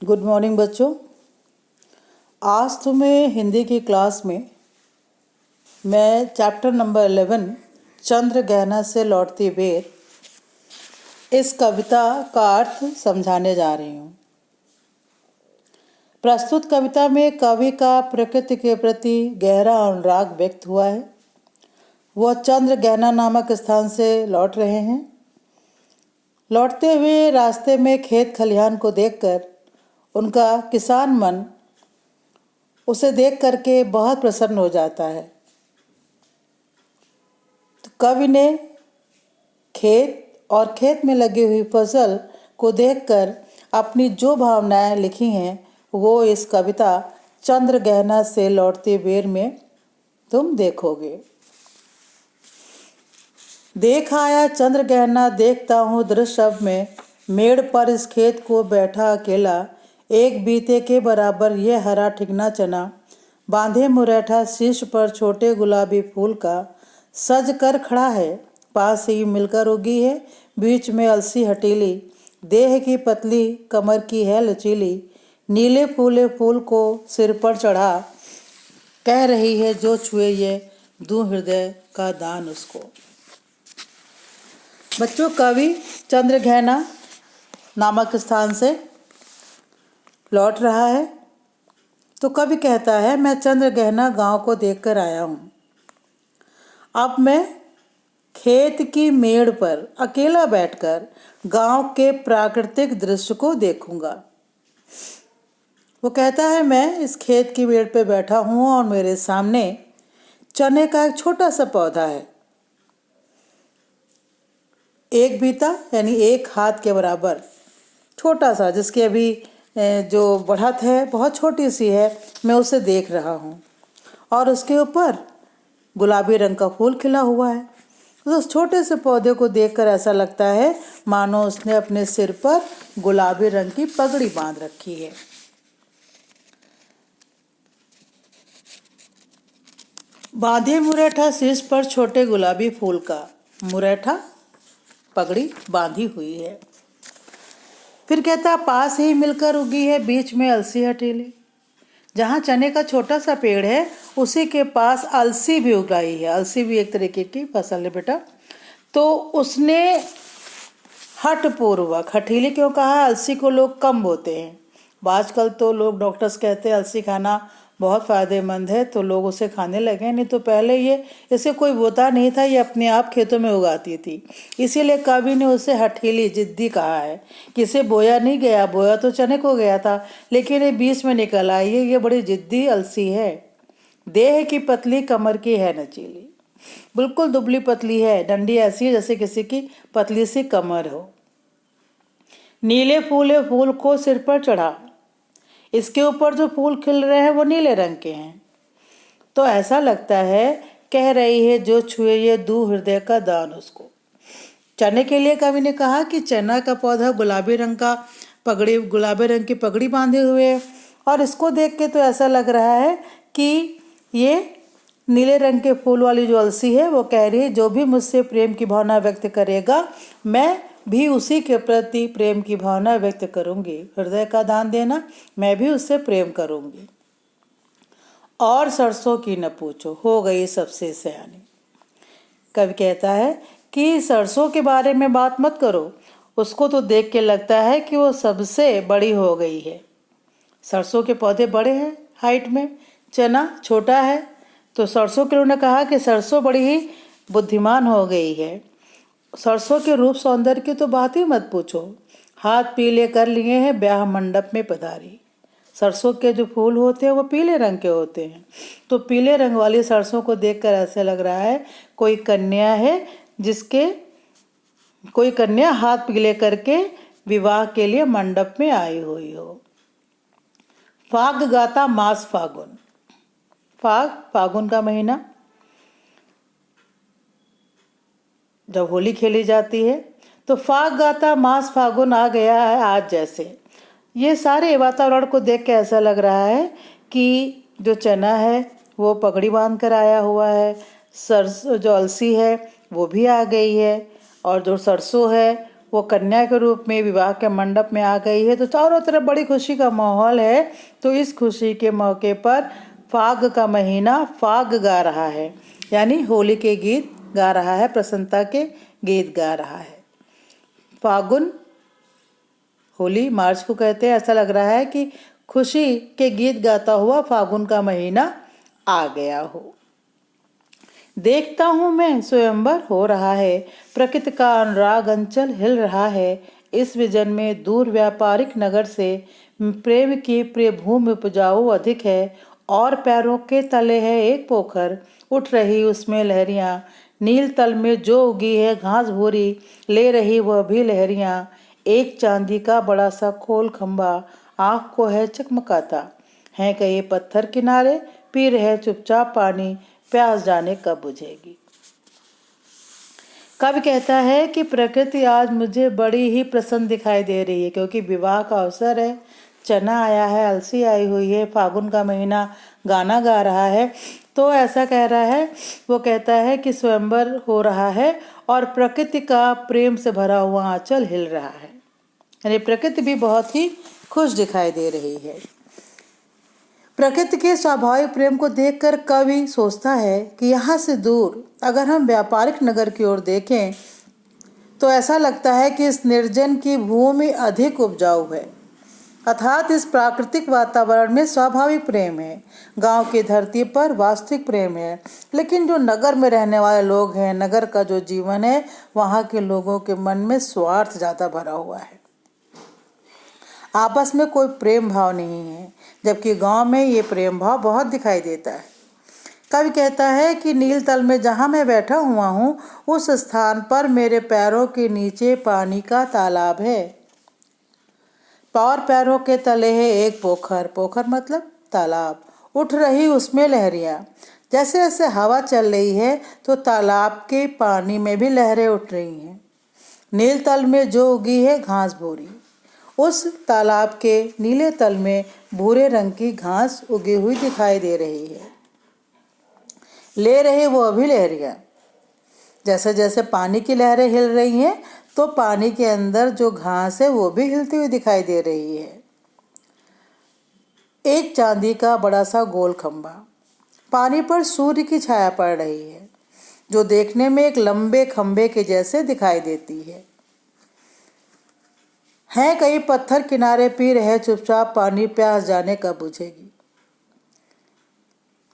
Good morning बच्चों। आज तुम्हें हिंदी की क्लास में मैं चैप्टर नंबर 11 चंद्र गहना से लौटती बेर इस कविता का अर्थ समझाने जा रही हूँ। प्रस्तुत कविता में कवि का प्रकृति के प्रति गहरा अनुराग व्यक्त हुआ है। वह चंद्र गहना नामक स्थान से लौट रहे हैं। लौटते हुए रास्ते में खेत खलिहान को देखकर उनका किसान मन उसे देख करके बहुत प्रसन्न हो जाता है। तो कवि ने खेत और खेत में लगी हुई फसल को देखकर अपनी जो भावनाएं लिखी हैं वो इस कविता चंद्र गहना से लौटती बेर में तुम देखोगे। देख आया चंद्र गहना, देखता हूँ दृश्य अब में, मेड़ पर इस खेत को बैठा अकेला, एक बीते के बराबर ये हरा ठिकना चना, बांधे मुरैठा शीश पर छोटे गुलाबी फूल का, सज कर खड़ा है पास ही मिलकर उगी है, बीच में अलसी हटीली, देह की पतली कमर की है लचीली, नीले फूले फूल को सिर पर चढ़ा, कह रही है जो छुए ये दूं हृदय का दान उसको। बच्चों, कवि चंद्र गहना नामक स्थान से लौट रहा है तो कवि कहता है, मैं चंद्र गहना गांव को देखकर आया हूँ। अब मैं खेत की मेड़ पर अकेला बैठकर गांव के प्राकृतिक दृश्य को देखूंगा। वो कहता है, मैं इस खेत की मेड़ पे बैठा हूँ और मेरे सामने चने का एक छोटा सा पौधा है, एक बीता यानी एक हाथ के बराबर छोटा सा, जिसकी अभी जो बढ़त है बहुत छोटी सी है, मैं उसे देख रहा हूँ और उसके ऊपर गुलाबी रंग का फूल खिला हुआ है। उस छोटे से पौधे को देखकर ऐसा लगता है मानो उसने अपने सिर पर गुलाबी रंग की पगड़ी बांध रखी है। बांधे मुरैठा शीश पर छोटे गुलाबी फूल का, मुरैठा पगड़ी बांधी हुई है। फिर कहता, पास ही मिलकर उगी है बीच में अलसी हटीली। जहाँ चने का छोटा सा पेड़ है उसी के पास अलसी भी उगाई है। अलसी भी एक तरीके की फसल है बेटा। तो उसने हठपूर्वक, हठीली क्यों कहा, अलसी को लोग कम बोते हैं। आजकल तो लोग, डॉक्टर्स कहते हैं अलसी खाना बहुत फ़ायदेमंद है तो लोग उसे खाने लगे, नहीं तो पहले ये इसे कोई बोता नहीं था, ये अपने आप खेतों में उगाती थी। इसीलिए कवि ने उसे हठीली, जिद्दी कहा है कि इसे बोया नहीं गया, बोया तो चने को गया था लेकिन ये बीच में निकल आई है, ये बड़ी जिद्दी अलसी है। देह की पतली कमर की है नचीली, बिल्कुल दुबली पतली है, डंडी ऐसी है जैसे किसी की पतली सी कमर हो। नीले फूले फूल को सिर पर चढ़ा, इसके ऊपर जो फूल खिल रहे हैं वो नीले रंग के हैं। तो ऐसा लगता है कह रही है जो छुए ये दूं हृदय का दान उसको। चने के लिए कवि ने कहा कि चना का पौधा गुलाबी रंग का पगड़ी, गुलाबी रंग की पगड़ी बांधे हुए है और इसको देख के तो ऐसा लग रहा है कि ये नीले रंग के फूल वाली जो अलसी है वो कह रही है जो भी मुझसे प्रेम की भावना व्यक्त करेगा मैं भी उसी के प्रति प्रेम की भावना व्यक्त करूंगी। हृदय का दान देना, मैं भी उससे प्रेम करूंगी। और सरसों की न पूछो, हो गई सबसे सयानी। कवि कहता है कि सरसों के बारे में बात मत करो, उसको तो देख के लगता है कि वो सबसे बड़ी हो गई है। सरसों के पौधे बड़े हैं हाइट में, चना छोटा है, तो सरसों के उन्होंने कहा कि सरसों बड़ी ही बुद्धिमान हो गई है। सरसों के रूप सौंदर्य की तो बात ही मत पूछो, हाथ पीले कर लिए हैं ब्याह मंडप में पधारी। सरसों के जो फूल होते हैं वो पीले रंग के होते हैं, तो पीले रंग वाली सरसों को देखकर ऐसे लग रहा है कोई कन्या है, कोई कन्या हाथ पीले करके विवाह के लिए मंडप में आई हुई हो। फाग गाता मास फागुन, फाग फागुन का महीना जब होली खेली जाती है, तो फाग गाता मास फागुन आ गया है आज जैसे। ये सारे वातावरण को देख के ऐसा लग रहा है कि जो चना है वो पगड़ी बांध कर आया हुआ है, सरसों जो अलसी है वो भी आ गई है और जो सरसों है वो कन्या के रूप में विवाह के मंडप में आ गई है। तो चारों तरफ बड़ी खुशी का माहौल है। तो इस खुशी के मौके पर फाग का महीना फाग गा रहा है, यानी होली के गीत गा रहा है, प्रसन्नता के गीत गा रहा है। फागुन, होली मार्च को कहते हैं। ऐसा लग रहा है कि खुशी के गीत गाता हुआ फागुन का महीना आ गया हो। देखता हूँ मैं स्वयंवर हो रहा है, प्रकृति का अनुराग अंचल हिल रहा है। इस विजन में दूर व्यापारिक नगर से प्रेम की प्रिय भूमि उपजाऊ अधिक है, और पैरों के तले है एक पोखर, उठ रही उसमें लहरियाँ। नील तल में जो उगी है घास भूरी, ले रही वह भी लहरियाँ। एक चांदी का बड़ा सा खोल खंबा आँख को है चकमकाता, हैं कई पत्थर किनारे, पी रहे चुपचाप पानी, प्यास जाने कब बुझेगी। कवि कहता है कि प्रकृति आज मुझे बड़ी ही प्रसन्न दिखाई दे रही है, क्योंकि विवाह का अवसर है, चना आया है, अलसी आई हुई है, फागुन का महीना गाना गा रहा है। तो ऐसा कह रहा है, वो कहता है कि स्वयंवर हो रहा है और प्रकृति का प्रेम से भरा हुआ आंचल हिल रहा है, यानी प्रकृति भी बहुत ही खुश दिखाई दे रही है। प्रकृति के स्वाभाविक प्रेम को देखकर कवि सोचता है कि यहाँ से दूर अगर हम व्यापारिक नगर की ओर देखें तो ऐसा लगता है कि इस निर्जन की भूमि अधिक उपजाऊ है, अर्थात इस प्राकृतिक वातावरण में स्वाभाविक प्रेम है, गांव की धरती पर वास्तविक प्रेम है। लेकिन जो नगर में रहने वाले लोग हैं, नगर का जो जीवन है, वहाँ के लोगों के मन में स्वार्थ ज़्यादा भरा हुआ है, आपस में कोई प्रेम भाव नहीं है, जबकि गांव में ये प्रेम भाव बहुत दिखाई देता है। कवि कहता है कि नील तल में जहाँ मैं बैठा हुआ हूँ, उस स्थान पर मेरे पैरों के नीचे पानी का तालाब है, और पैरों के तले है एक पोखर, पोखर मतलब तालाब, उठ रही उसमें लहरियाँ। जैसे जैसे हवा चल रही है तो तालाब के पानी में भी लहरें उठ रही हैं। नील तल में जो उगी है घास भूरी, उस तालाब के नीले तल में भूरे रंग की घास उगी हुई दिखाई दे रही है, ले रहे वो अभी लहरियाँ। जैसे जैसे पानी की लहरें हिल रही हैं तो पानी के अंदर जो घास है वो भी हिलती हुई दिखाई दे रही है। एक चांदी का बड़ा सा गोल खंबा, पानी पर सूर्य की छाया पड़ रही है, जो देखने में एक लंबे खंबे के जैसे दिखाई देती है। हैं कई पत्थर किनारे, पी रहे चुपचाप पानी, प्यास जाने कब बुझेगी।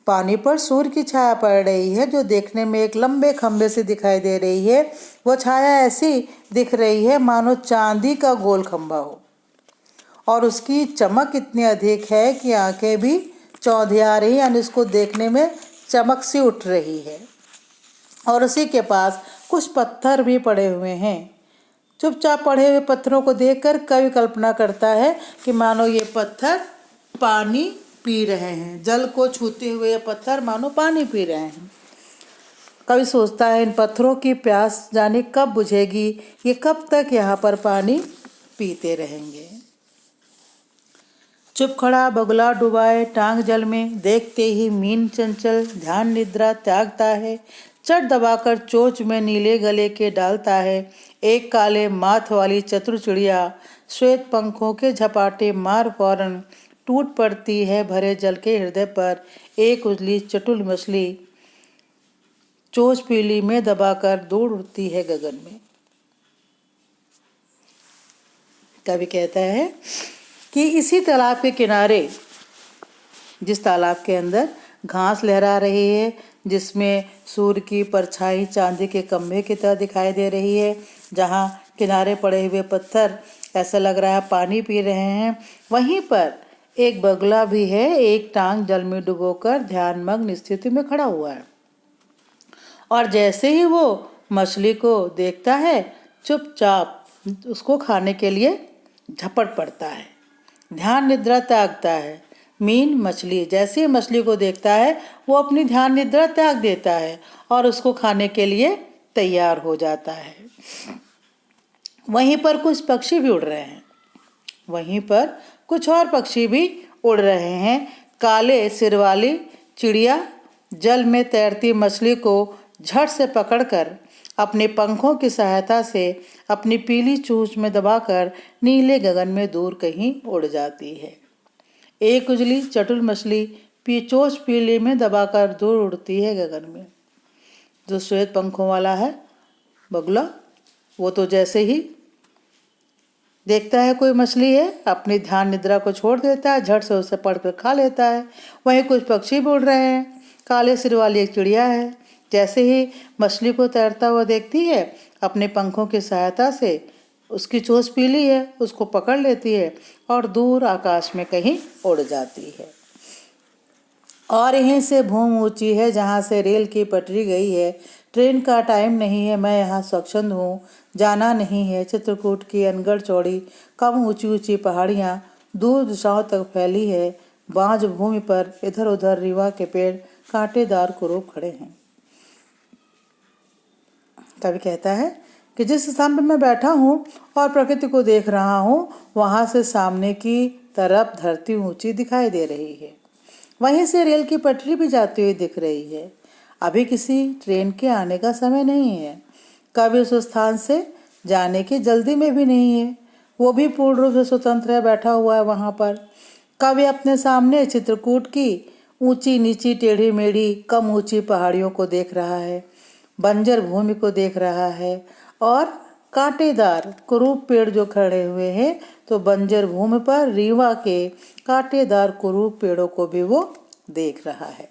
पानी पर सूर्य की छाया पड़ रही है, जो देखने में एक लंबे खंबे से दिखाई दे रही है। वो छाया ऐसी दिख रही है मानो चांदी का गोल खंबा हो, और उसकी चमक इतनी अधिक है कि आंखें भी चौंधिया रही, यानी इसको देखने में चमक सी उठ रही है। और उसी के पास कुछ पत्थर भी पड़े हुए हैं। चुपचाप पड़े हुए पत्थरों को देखकर कवि कल्पना करता है कि मानो ये पत्थर पानी पी रहे हैं, जल को छूते हुए ये पत्थर मानो पानी पी रहे हैं। कवि सोचता है इन पत्थरों की प्यास जाने कब बुझेगी, ये कब तक यहाँ पर पानी पीते रहेंगे। चुप खड़ा बगुला डुबाए टांग जल में, देखते ही मीन चंचल ध्यान निद्रा त्यागता है, चट दबाकर चोंच में नीले गले के डालता है। एक काले माथ वाली चतुर चिड़िया श्वेत पंखों के झपाटे मार फौरन टूट पड़ती है भरे जल के हृदय पर। एक उजली चटुल मछली चोंच पीली में दबाकर दौड़ उड़ती है गगन में। कवि कहता है कि इसी तालाब के किनारे, जिस तालाब के अंदर घास लहरा रही है, जिसमें सूर्य की परछाई चांदी के खंभे की तरह दिखाई दे रही है, जहाँ किनारे पड़े हुए पत्थर ऐसा लग रहा है पानी पी रहे हैं, वहीं पर एक बगुला भी है, एक टांग जल में डुबोकर ध्यानमग्न स्थिति में खड़ा हुआ है। और जैसे ही वो मछली को देखता है, चुपचाप उसको खाने के लिए झपट पड़ता है, ध्यान निद्रा त्यागता है। मीन मछली जैसे ही मछली को देखता है, वो अपनी ध्यान निद्रा त्याग देता है और उसको खाने के लिए तैयार हो जाता है। वहीं पर कुछ पक्षी भी उड़ रहे हैं, वहीं पर कुछ और पक्षी भी उड़ रहे हैं। काले सिर वाली चिड़िया जल में तैरती मछली को झट से पकड़कर अपने पंखों की सहायता से अपनी पीली चोंच में दबाकर नीले गगन में दूर कहीं उड़ जाती है। एक उजली चटुल मछली चोंच पीली में दबाकर दूर उड़ती है गगन में। जो श्वेत पंखों वाला है बगुला, वो तो जैसे ही देखता है कोई मछली है, अपनी ध्यान निद्रा को छोड़ देता है, झट से उसे पकड़ खा लेता है। वहीं कुछ पक्षी उड़ रहे हैं। काले सिर वाली एक चिड़िया है, जैसे ही मछली को तैरता हुआ देखती है, अपने पंखों की सहायता से, उसकी चोंच पीली है, उसको पकड़ लेती है और दूर आकाश में कहीं उड़ जाती है। और यहीं से भूमि ऊंची है जहाँ से रेल की पटरी गई है। ट्रेन का टाइम नहीं है, मैं यहाँ स्वच्छंद हूँ, जाना नहीं है। चित्रकूट की अनगढ़ चौड़ी कम ऊंची ऊंची पहाड़ियाँ दूर दिशाओं तक फैली है। बांझ भूमि पर इधर उधर रीवा के पेड़ कांटेदार कुरूप खड़े हैं। कवि कहता है कि जिस स्थान पर मैं बैठा हूँ और प्रकृति को देख रहा हूँ, वहाँ से सामने की तरफ धरती ऊंची दिखाई दे रही है। वहीं से रेल की पटरी भी जाती हुई दिख रही है। अभी किसी ट्रेन के आने का समय नहीं है। कवि उस स्थान से जाने की जल्दी में भी नहीं है, वो भी पूर्ण रूप से स्वतंत्र है, बैठा हुआ है वहाँ पर। कवि अपने सामने चित्रकूट की ऊंची नीची टेढ़ी मेढ़ी कम ऊंची पहाड़ियों को देख रहा है, बंजर भूमि को देख रहा है और कांटेदार कुरूप पेड़ जो खड़े हुए हैं, तो बंजर भूमि पर रीवा के कांटेदार कुरूप पेड़ों को भी वो देख रहा है।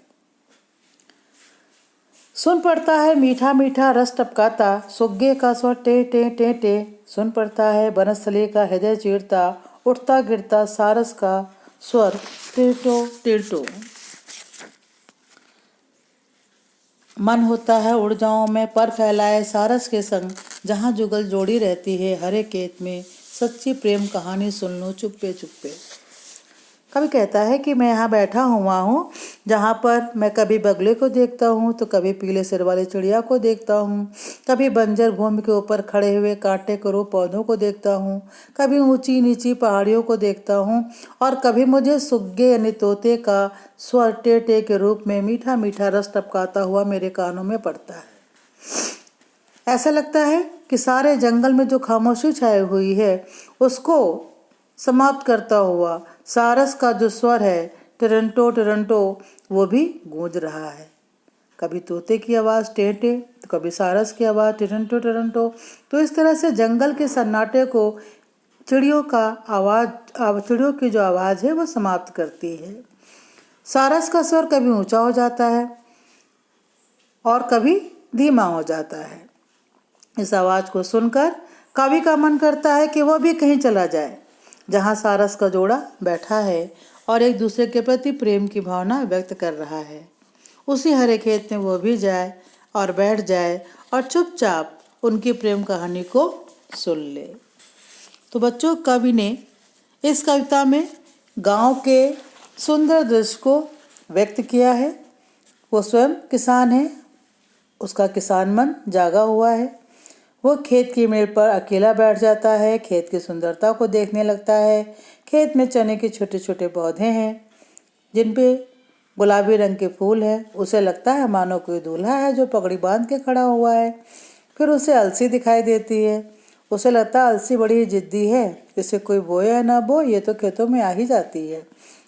सुन पड़ता है मीठा मीठा रस टपकाता, सुग्गे का स्वर टे टे टे टे। सुन पड़ता है बनस्थली का हृदय चीरता, उठता गिरता सारस का स्वर टिरटो टिरटो। मन होता है उड़ जाऊं मैं पर फैलाए सारस के संग, जहाँ जुगल जोड़ी रहती है हरे खेत में, सच्ची प्रेम कहानी सुन लूं चुप्पे चुप्पे। कभी कहता है कि मैं यहाँ बैठा हुआ हूँ, जहाँ पर मैं कभी बगले को देखता हूँ तो कभी पीले सिर वाली चिड़िया को देखता हूँ, कभी बंजर भूमि के ऊपर खड़े हुए कांटे करूप पौधों को देखता हूँ, कभी ऊंची नीची पहाड़ियों को देखता हूँ और कभी मुझे सुग्गे यानी तोते का स्वर टे के रूप में मीठा मीठा रस टपकाता हुआ मेरे कानों में पड़ता है। ऐसा लगता है कि सारे जंगल में जो खामोशी छाई हुई है, उसको समाप्त करता हुआ सारस का जो स्वर है टरंटो टरंटो, वो भी गूंज रहा है। कभी तोते की आवाज़ टे टे तो कभी सारस की आवाज़ टरंटो टरंटो। तो इस तरह से जंगल के सन्नाटे को चिड़ियों की जो आवाज़ है वो समाप्त करती है। सारस का स्वर कभी ऊंचा हो जाता है और कभी धीमा हो जाता है। इस आवाज़ को सुनकर कवि का मन करता है कि वह भी कहीं चला जाए, जहाँ सारस का जोड़ा बैठा है और एक दूसरे के प्रति प्रेम की भावना व्यक्त कर रहा है। उसी हरे खेत में वो भी जाए और बैठ जाए और चुपचाप उनकी प्रेम कहानी को सुन ले। तो बच्चों, कवि ने इस कविता में गांव के सुंदर दृश्य को व्यक्त किया है। वो स्वयं किसान है, उसका किसान मन जागा हुआ है। वो खेत की मेड़ पर अकेला बैठ जाता है, खेत की सुंदरता को देखने लगता है। खेत में चने के छोटे छोटे पौधे हैं जिन पे गुलाबी रंग के फूल हैं। उसे लगता है मानो कोई दूल्हा है जो पगड़ी बांध के खड़ा हुआ है। फिर उसे अलसी दिखाई देती है। उसे लगता है अलसी बड़ी जिद्दी है, इसे कोई बोए या ना बोए ये तो खेतों में आ ही जाती है।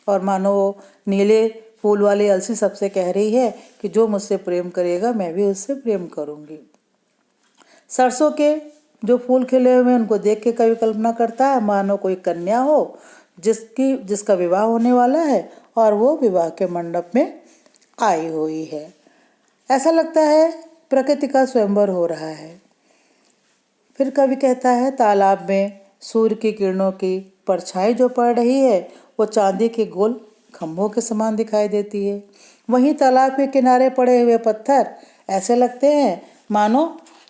और मानो वो नीले फूल वाली अलसी सबसे कह रही है कि जो मुझसे प्रेम करेगा मैं भी उससे प्रेम करूँगी। सरसों के जो फूल खिले हुए हैं उनको देख के कवि कल्पना करता है मानो कोई कन्या हो जिसका विवाह होने वाला है और वो विवाह के मंडप में आई हुई है। ऐसा लगता है प्रकृति का स्वयंवर हो रहा है। फिर कवि कहता है तालाब में सूर्य की किरणों की परछाई जो पड़ रही है वो चांदी के गोल खंभों के समान दिखाई देती है। वहीं तालाब के किनारे पड़े हुए पत्थर ऐसे लगते हैं मानो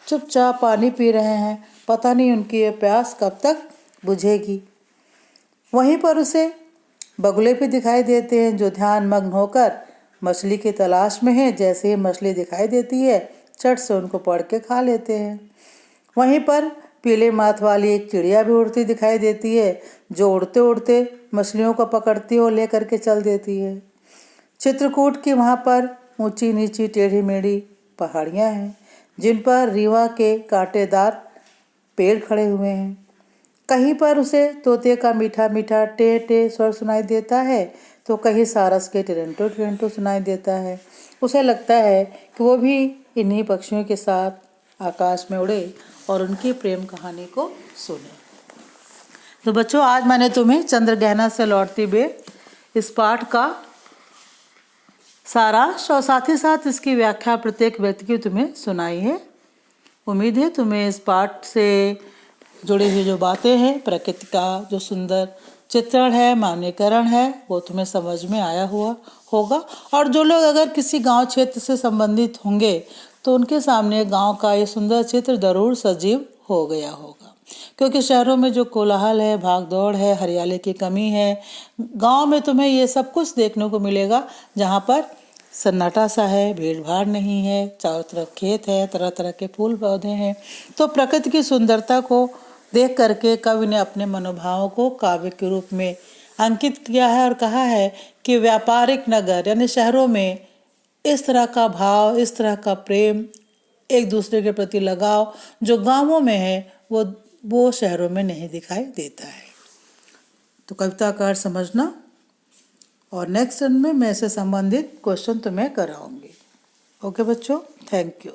चुपचाप पानी पी रहे हैं, पता नहीं उनकी ये प्यास कब तक बुझेगी। वहीं पर उसे बगुले भी दिखाई देते हैं जो ध्यान मग्न होकर मछली की तलाश में है। जैसे ही मछली दिखाई देती है चट से उनको पकड़ के खा लेते हैं। वहीं पर पीले माथ वाली एक चिड़िया भी उड़ती दिखाई देती है जो उड़ते उड़ते मछलियों को पकड़ती और लेकर के चल देती है। चित्रकूट की वहाँ पर ऊंची नीची टेढ़ी मेढ़ी पहाड़ियाँ हैं जिन पर रीवा के कांटेदार पेड़ खड़े हुए हैं। कहीं पर उसे तोते का मीठा मीठा टे टे स्वर सुनाई देता है तो कहीं सारस के टिरंटो टिरंटो सुनाई देता है। उसे लगता है कि वो भी इन्हीं पक्षियों के साथ आकाश में उड़े और उनकी प्रेम कहानी को सुने। तो बच्चों, आज मैंने तुम्हें चंद्रग्रहण से लौटती बेर इस पाठ का सारांश और साथ ही साथ इसकी व्याख्या प्रत्येक व्यक्ति की तुम्हें सुनाई है। उम्मीद है तुम्हें इस पाठ से जुड़ी हुई जो बातें हैं, प्रकृति का जो सुंदर चित्रण है, मानवीकरण है, वो तुम्हें समझ में आया हुआ होगा। और जो लोग अगर किसी गांव क्षेत्र से संबंधित होंगे तो उनके सामने गांव का ये सुंदर चित्र जरूर सजीव हो गया होगा, क्योंकि शहरों में जो कोलाहल है, भाग दौड़ है, हरियाली की कमी है, गांव में तुम्हें ये सब कुछ देखने को मिलेगा जहाँ पर सन्नाटा सा है, भीड़ भाड़ नहीं है, चारों तरफ खेत है, तरह तरह के फूल पौधे हैं। तो प्रकृति की सुंदरता को देख करके कवि ने अपने मनोभावों को काव्य के रूप में अंकित किया है और कहा है कि व्यापारिक नगर यानी शहरों में इस तरह का भाव, इस तरह का प्रेम, एक दूसरे के प्रति लगाव जो गांवों में है वो शहरों में नहीं दिखाई देता है। तो कविता का अर्थ समझना और नेक्स्ट टर्न में मैं इससे संबंधित क्वेश्चन तुम्हें कराऊंगी। ओके बच्चों, थैंक यू।